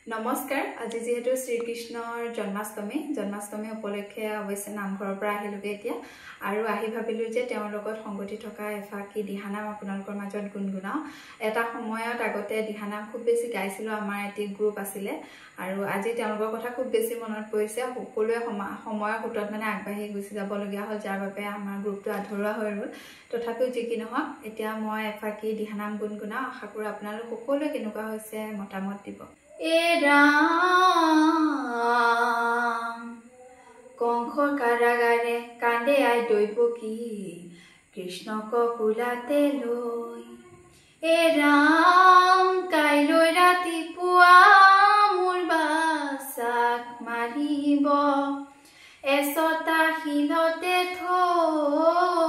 নমস্কাৰ আজি যেহেতু শ্ৰীকৃষ্ণৰ জন্মাষ্টমী উপলক্ষে অৱশ্যে নামঘৰৰ পৰা আহিলোগে এতিয়া আৰু আহি ভাবিলো যে তেওঁৰ লগত সংগতি থকা এফাকি দিহানাম আপোনালোকৰ মাজত গুণগুণাও এটা সময়ত আগতে দিহানাম খুব বেছি গাইছিলো আমাৰ এটি গ্ৰুপ আছিলে আৰু আজি তেওঁলোকৰ কথা খুব বেছি মনত পৰিছে সকলোৱে সময়ৰ খুঁটত মানে আগবাঢ়ি গুচি যাব লগিয়া হ'ল যাৰ বাবে আমাৰ গ্ৰুপটো আধৰুৱা হৈ ৰ'ল তথাপিও যি কি নহওক এতিয়া মই এফাকি দিহানাম গুণগুণাও আশা কৰোঁ আপোনালোক সকলোৱে কেনেকুৱা হৈছে মতামত দিব এ ৰাম কংসৰ কাৰাগাৰে কান্দে আই দৈৱকী কৃষ্ণক কোলাতে লৈ এ ৰাম কাইলৈ ৰাতিপুৱা মোৰ বাচাক মাৰিব এচটা শিলতে থৈ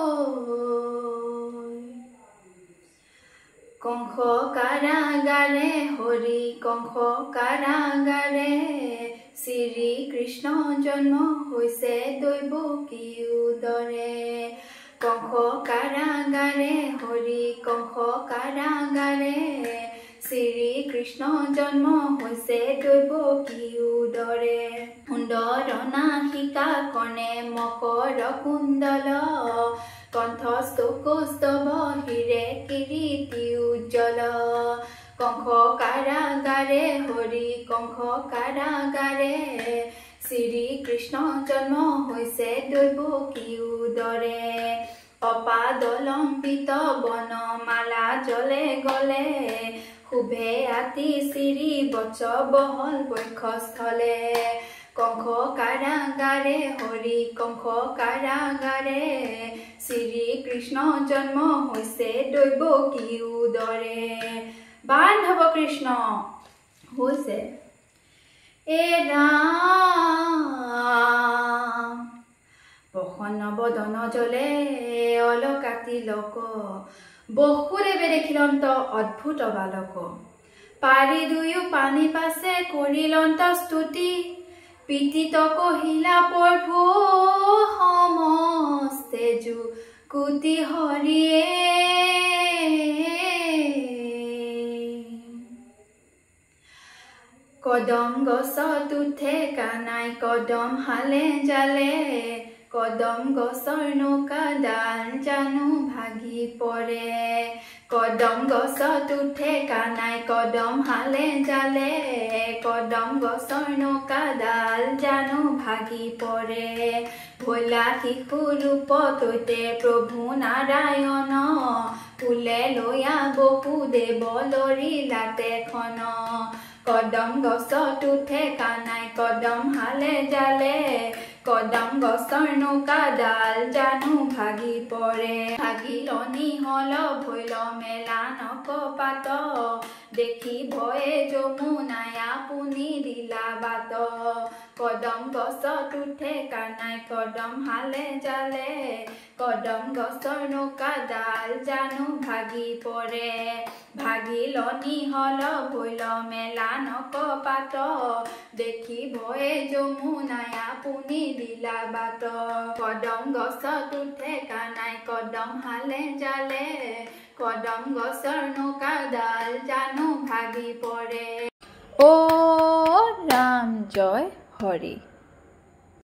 কংস কাৰাগাৰে হৰি কংস কাৰাগাৰে শ্ৰী কৃষ্ণ জন্ম হৈছে দৈৱকী উদৰে কংস কাৰাগাৰে হৰি কংস কাৰাগাৰে শ্ৰী কৃষ্ণ জন্ম হৈছে দৈৱকী উদৰে সুন্দৰ নাসিকা কৰ্ণে মকৰ কুণ্ডল কণ্ঠস্থ কৌস্তভ হিৰে কিৰীটি উজ্জ্বল কংস কাৰাগাৰে হৰি কংস কাৰাগাৰে শ্ৰী কৃষ্ণ জন্ম হৈছে দৈৱকী উদৰে অপাদলম্বিত বনমালা জলে গলে শুভে আতি শ্ৰী বৎস বহল বক্ষস্থলে কংস কাৰাগাৰে হৰি কংস কাৰাগাৰে শ্ৰী কৃষ্ণ জন্ম হৈছে দৈৱকী উদৰে বান্ধৱ কৃষ্ণ হৈছে এ ৰাম প্ৰসন্ন বদন জলে অলকা তিলক বসুদেৱে দেখিলন্ত অদ্ভুত বালক পাৰি দুয়ো পানী পাছে কৰিলন্ত স্তুতি পিতিত কহিলা প্ৰভু সমস্তে যুকুতি হৰিয়ে কদম গছত উঠে কানাই কদম হালে জালে কদম গছৰ নৌকা ডাল জানো ভাগি পৰে কদম গছত উঠে কানাই কদম হালে জালে কদম গছৰ নৌকা ডাল জানো ভাগি পৰে ভোলা শিশু ৰূপ তৈতে প্ৰভু নাৰায়ণ ফুলে লৈয়া বসুদেৱ লৰিলাতে খন কদম গছত উঠে কানাই কদম হালে জালে কদম গছৰ নৌকা ডাল জানো ভাগি পৰে ভাগিলনি হল ভৈল মেলা নকপাত দেখি ভয়ে যমুনাই আপুনি দিলা বাট কদম গছত উঠে কানাই কদম হালে জালে কদম গছৰ নৌকা ডাল জানো ভাগি পৰে ভাগিলনি হল ভৈল মেলা নকপাত দেখি ভয়ে যমুনাই আপুনি দিলা বাট কদম গছত উঠে কানাই কদম হালে জালে কদম গছৰ নৌকা ডাল জানো ভাগি পৰে অ ৰাম জয় হৰি।